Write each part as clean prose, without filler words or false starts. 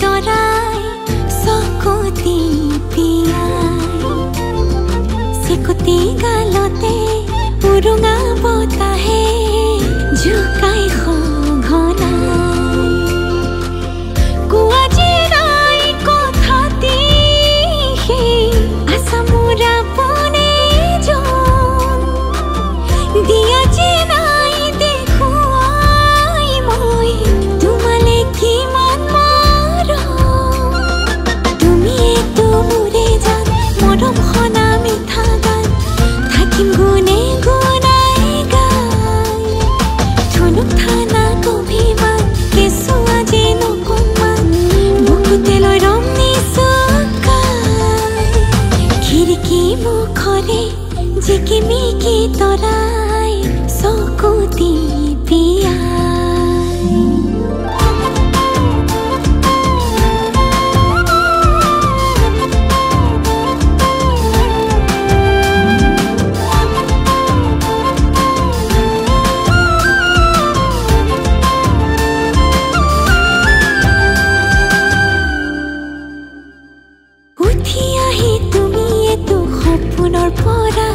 তৰাই চকুতি পিয়াই চিকুতি গালতে উৰুঙা বতাহে জোকাই ঘনাই কুৱাজিৰাই কথাতি সেই আছামোৰা পনে জন দিয়া নাই দেখুৱাই মই তোমালে কিমান মৰম খনা মিঠা গান থাকিম গুণে গুণাই গাই ধনুক থানা অভিমান কেঁচুৱা যে নকণমান বুকুতে লৈ ৰম নিচুকাই খিৰিকী মুখৰে জিকিমিকি তৰাই চকুতি পিয়াই সপোনৰ পৰা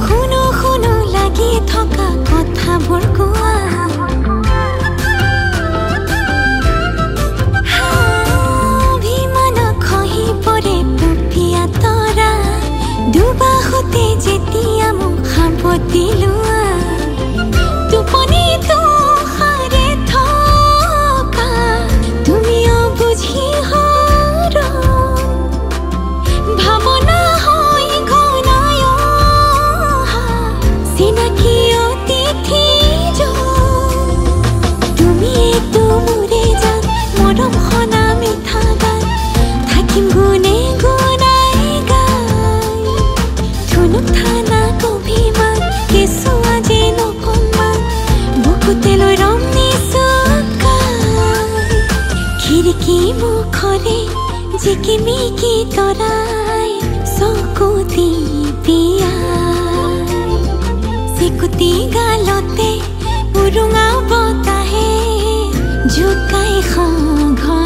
শুনো শুনো লাগি থকা কথাবোৰ কোৱা অভিমানত খহি পৰে পুপিয়া তৰা দুবাহুতে যেতিয়া মোক সাৱটি লোৱা টোপনিটো সাৰে থকা তুমিও বুজি ভাৱনা মৰম খনা মিঠা গান থাকিম গুণে গুণাই গাই ধনুক থানা অভিমান কেঁচুৱা যে নকণমান বুকুতে লৈ ৰম নিচুকাই খিৰিকী মুখৰে জিকিমিকি তৰাই চকুতি পিয়াই চিকুতি গালতে উৰুঙা বতাহে জোকাই ঘনাই